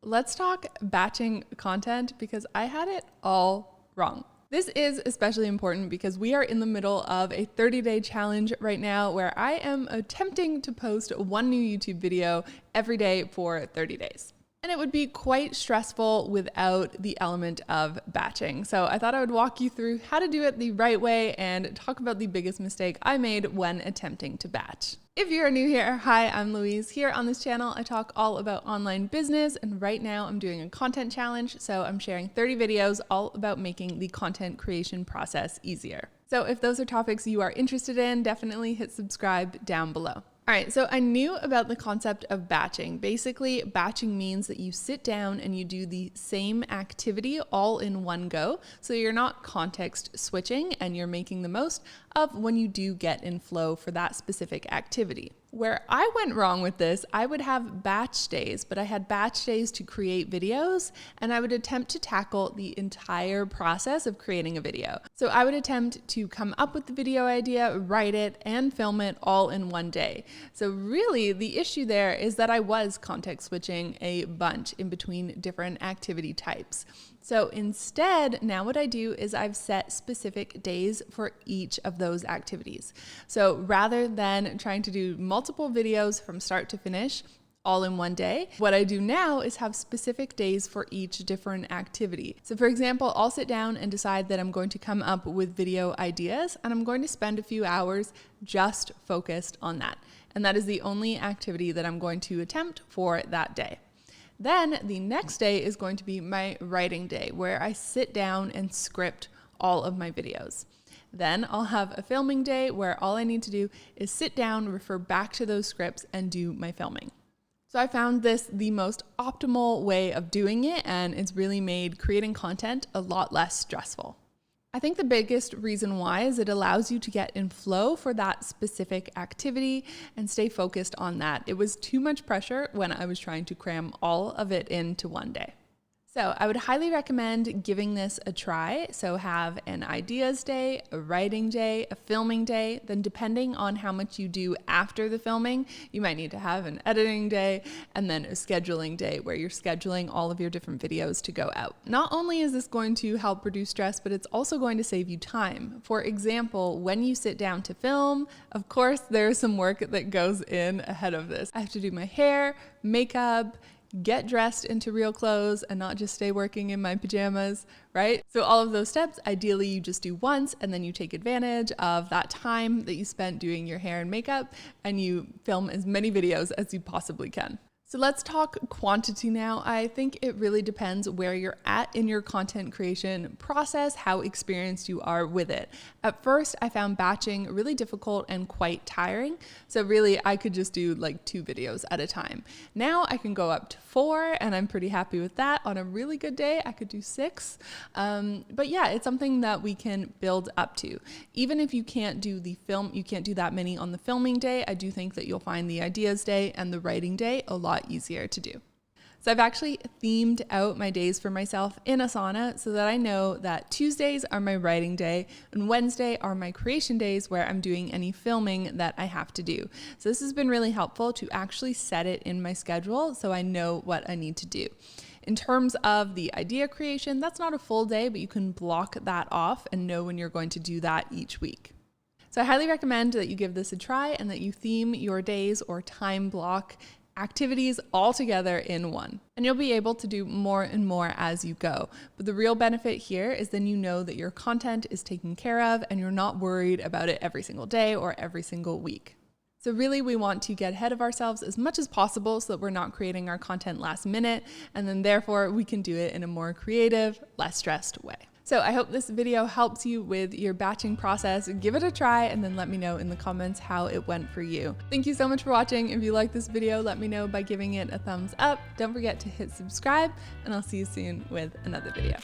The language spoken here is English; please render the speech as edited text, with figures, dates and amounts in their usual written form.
let's talk batching content because I had it all wrong. This is especially important because we are in the middle of a 30-day challenge right now where I am attempting to post one new YouTube video every day for 30 days. And it would be quite stressful without the element of batching. So I thought I would walk you through how to do it the right way and talk about the biggest mistake I made when attempting to batch. If you're new here, hi, I'm Louise. Here on this channel, I talk all about online business, and right now I'm doing a content challenge, so I'm sharing 30 videos all about making the content creation process easier. So if those are topics you are interested in, definitely hit subscribe down below. All right, so I knew about the concept of batching. Basically, batching means that you sit down and you do the same activity all in one go. So you're not context switching and you're making the most of when you do get in flow for that specific activity. Where I went wrong with this, I would have batch days, but I had batch days to create videos, and I would attempt to tackle the entire process of creating a video. So I would attempt to come up with the video idea, write it, and film it all in one day. So really, the issue there is that I was context switching a bunch in between different activity types. So instead, now what I do is I've set specific days for each of those activities. So rather than trying to do multiple videos from start to finish all in one day, what I do now is have specific days for each different activity. So for example, I'll sit down and decide that I'm going to come up with video ideas, and I'm going to spend a few hours just focused on that. And that is the only activity that I'm going to attempt for that day. Then the next day is going to be my writing day, where I sit down and script all of my videos. Then I'll have a filming day where all I need to do is sit down, refer back to those scripts, and do my filming. So I found this the most optimal way of doing it, and it's really made creating content a lot less stressful. I think the biggest reason why is it allows you to get in flow for that specific activity and stay focused on that. It was too much pressure when I was trying to cram all of it into one day. So I would highly recommend giving this a try. So have an ideas day, a writing day, a filming day. Then depending on how much you do after the filming, you might need to have an editing day and then a scheduling day where you're scheduling all of your different videos to go out. Not only is this going to help reduce stress, but it's also going to save you time. For example, when you sit down to film, of course, there's some work that goes in ahead of this. I have to do my hair, makeup, get dressed into real clothes and not just stay working in my pajamas, right? So all of those steps, ideally you just do once, and then you take advantage of that time that you spent doing your hair and makeup, and you film as many videos as you possibly can. So let's talk quantity now. I think it really depends where you're at in your content creation process, how experienced you are with it. At first, I found batching really difficult and quite tiring. So really, I could just do like 2 videos at a time. Now I can go up to 4, and I'm pretty happy with that. On a really good day, I could do 6. But yeah, it's something that we can build up to. Even if you can't do you can't do that many on the filming day, I do think that you'll find the ideas day and the writing day a lot easier to do. So I've actually themed out my days for myself in Asana so that I know that Tuesdays are my writing day and Wednesday are my creation days where I'm doing any filming that I have to do. So this has been really helpful to actually set it in my schedule so I know what I need to do. In terms of the idea creation, that's not a full day, but you can block that off and know when you're going to do that each week. So I highly recommend that you give this a try and that you theme your days or time block activities all together in one. And you'll be able to do more and more as you go. But the real benefit here is then you know that your content is taken care of and you're not worried about it every single day or every single week. So really, we want to get ahead of ourselves as much as possible so that we're not creating our content last minute, and then therefore we can do it in a more creative, less stressed way. So I hope this video helps you with your batching process. Give it a try and then let me know in the comments how it went for you. Thank you so much for watching. If you like this video, let me know by giving it a thumbs up. Don't forget to hit subscribe, and I'll see you soon with another video.